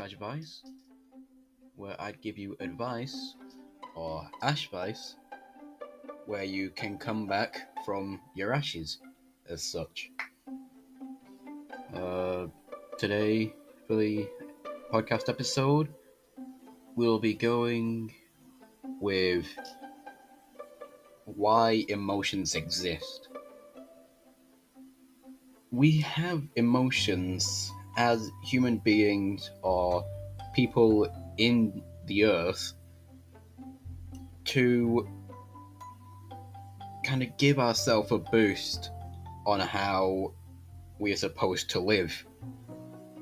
Advice, where I'd give you advice, or Ashvice, where you can come back from your ashes, as such. Uh, Today, for the podcast episode, we'll be going with why emotions exist. We have emotions as human beings or people in the earth to kind of give ourselves a boost on how we are supposed to live.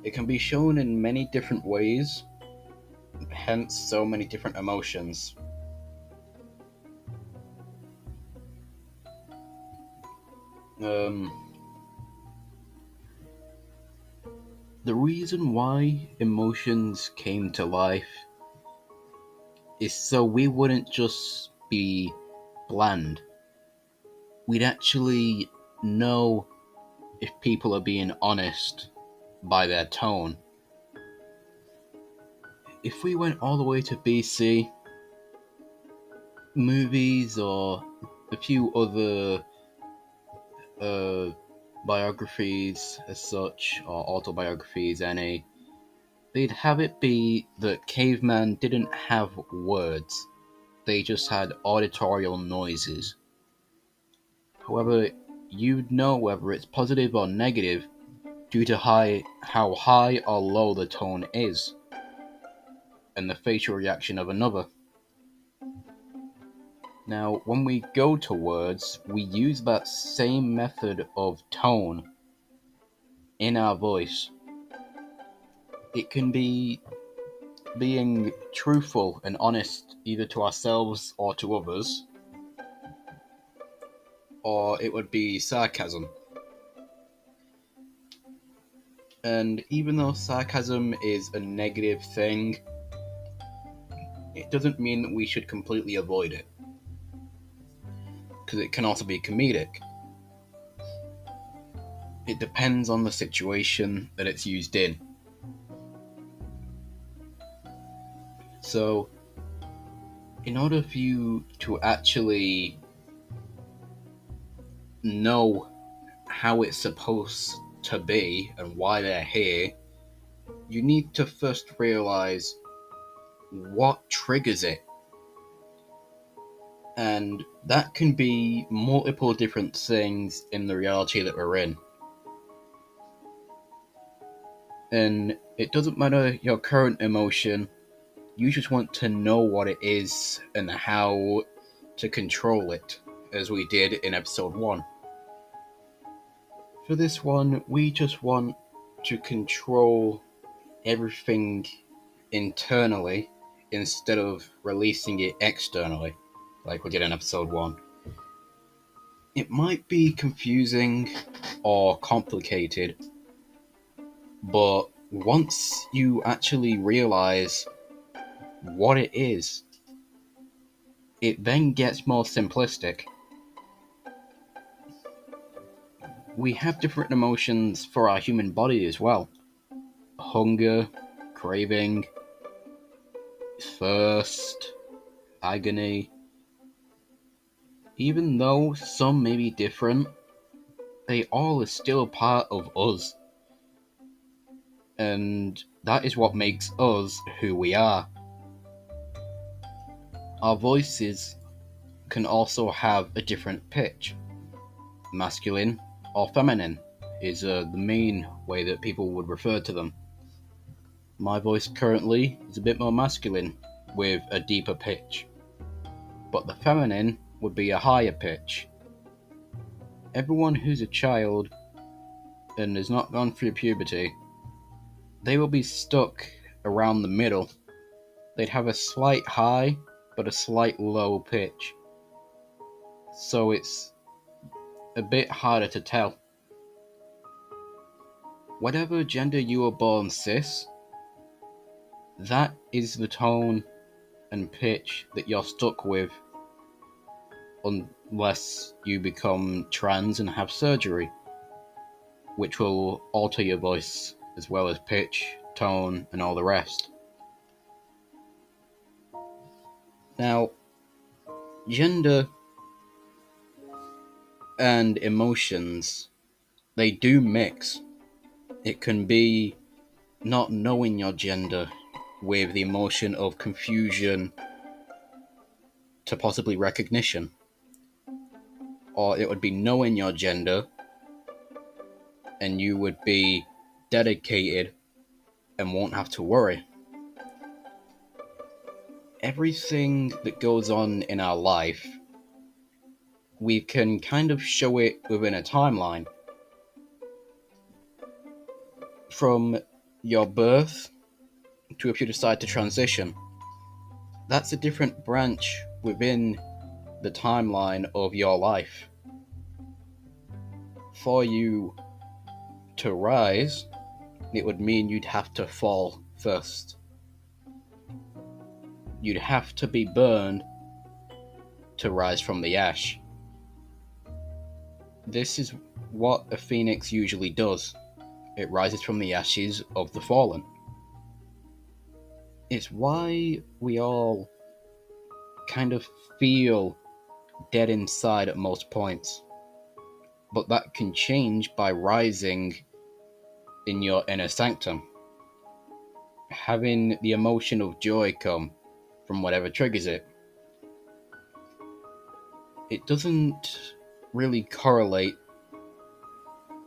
It can be shown in many different ways, hence so many different emotions. The reason why emotions came to life is so we wouldn't just be bland. We'd actually know if people are being honest by their tone. If we went all the way to BC, movies or a few other biographies as such, or autobiographies, they'd have it be that cavemen didn't have words. They just had auditorial noises. However, you'd know whether it's positive or negative due to how high or low the tone is, and the facial reaction of another. Now, when we go to words, we use that same method of tone in our voice. It can be being truthful and honest either to ourselves or to others, or it would be sarcasm. And even though sarcasm is a negative thing, it doesn't mean that we should completely avoid it, because it can also be comedic. It depends on the situation that it's used in. So, in order for you to actually know how it's supposed to be and why they're here, you need to first realize what triggers it. And that can be multiple different things in the reality that we're in. And it doesn't matter your current emotion, you just want to know what it is and how to control it, as we did in episode 1. For this one, we just want to control everything internally instead of releasing it externally, like we did in episode 1. It might be confusing or complicated, but once you actually realize what it is, it then gets more simplistic. We have different emotions for our human body as well. Hunger, craving, thirst, agony. Even though some may be different, they all are still part of us. And that is what makes us who we are. Our voices can also have a different pitch. Masculine or feminine is the main way that people would refer to them. My voice currently is a bit more masculine with a deeper pitch, but the feminine would be a higher pitch. Everyone who's a child and has not gone through puberty, they will be stuck around the middle. They'd have a slight high but a slight low pitch, so it's a bit harder to tell. Whatever gender you were born cis, that is the tone and pitch that you're stuck with unless you become trans and have surgery, which will alter your voice as well as pitch, tone, and all the rest. Now, gender and emotions, they do mix. It can be not knowing your gender with the emotion of confusion to possibly recognition. Or it would be knowing your gender and you would be dedicated and won't have to worry. Everything that goes on in our life, we can kind of show it within a timeline. From your birth to if you decide to transition, that's a different branch within the timeline of your life. For you to rise, it would mean you'd have to fall first. You'd have to be burned to rise from the ash. This is what a phoenix usually does. It rises from the ashes of the fallen. It's why we all kind of feel dead inside at most points. But that can change by rising in your inner sanctum. Having the emotion of joy come from whatever triggers it. It doesn't really correlate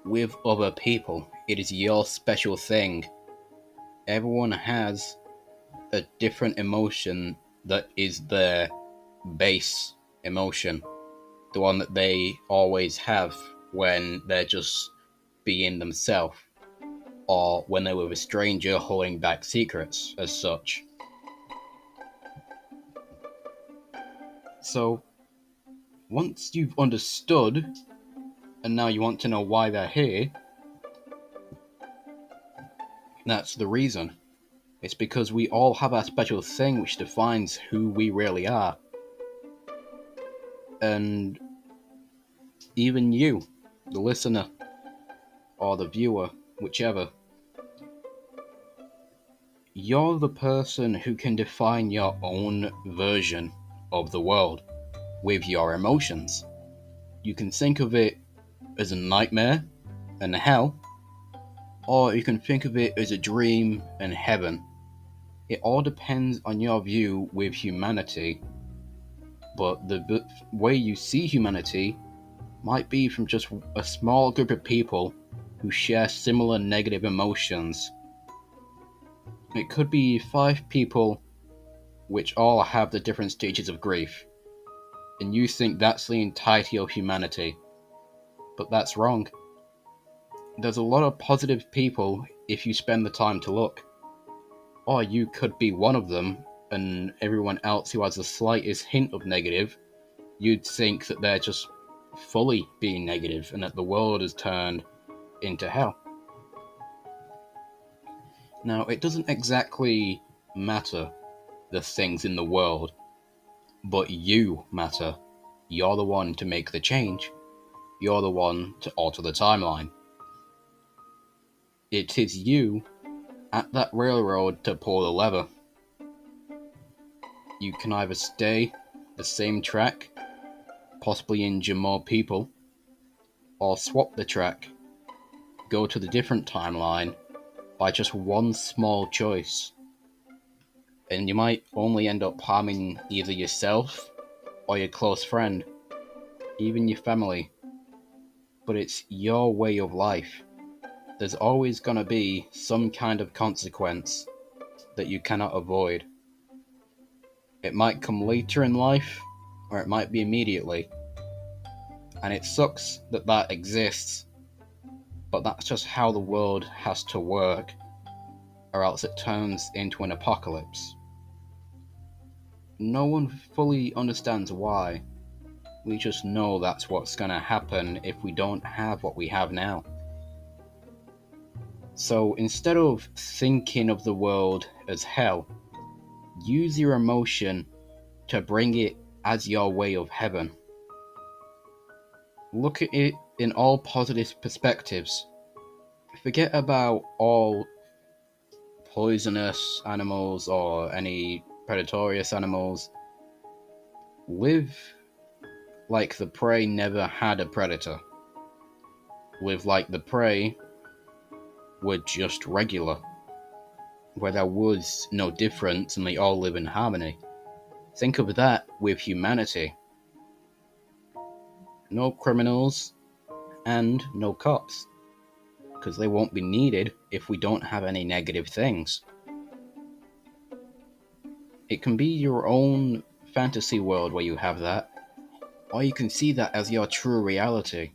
with other people. It is your special thing. Everyone has a different emotion that is their base emotion. The one that they always have when they're just being themselves. Or when they're with a stranger holding back secrets as such. So, once you've understood, and now you want to know why they're here, that's the reason. It's because we all have our special thing which defines who we really are. And even you, the listener, or the viewer, whichever, you're the person who can define your own version of the world with your emotions. You can think of it as a nightmare and hell, or you can think of it as a dream and heaven. It all depends on your view with humanity, but the way you see humanity might be from just a small group of people who share similar negative emotions. It could be 5 people which all have the different stages of grief, and you think that's the entirety of humanity. But that's wrong. There's a lot of positive people if you spend the time to look. Or you could be one of them, and everyone else who has the slightest hint of negative, you'd think that they're just fully being negative and that the world has turned into hell. Now, it doesn't exactly matter the things in the world, but you matter. You're the one to make the change. You're the one to alter the timeline. It is you at that railroad to pull the lever. You can either stay the same track, possibly injure more people, or swap the track, go to the different timeline by just one small choice. And you might only end up harming either yourself or your close friend, even your family. But it's your way of life. There's always gonna be some kind of consequence that you cannot avoid. It might come later in life, or it might be immediately. And it sucks that that exists, but that's just how the world has to work, or else it turns into an apocalypse. No one fully understands why. We just know that's what's gonna happen if we don't have what we have now. So instead of thinking of the world as hell, use your emotion to bring it as your way of heaven. Look at it in all positive perspectives. Forget about all poisonous animals or any predatorious animals live like the prey never had a predator. Live like the prey were just regular, where there was no difference and they all live in harmony. Think of that with humanity. No criminals and no cops, because they won't be needed if we don't have any negative things. It can be your own fantasy world where you have that, or you can see that as your true reality.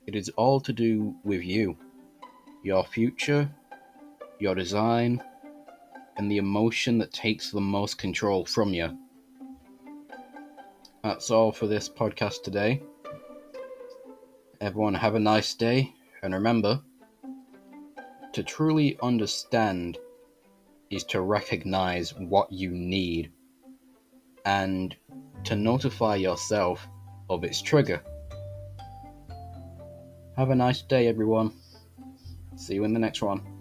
It is all to do with you, your future, your design, and the emotion that takes the most control from you. That's all for this podcast today. Everyone have a nice day, and remember, to truly understand is to recognize what you need and to notify yourself of its trigger. Have a nice day, everyone. See you in the next one.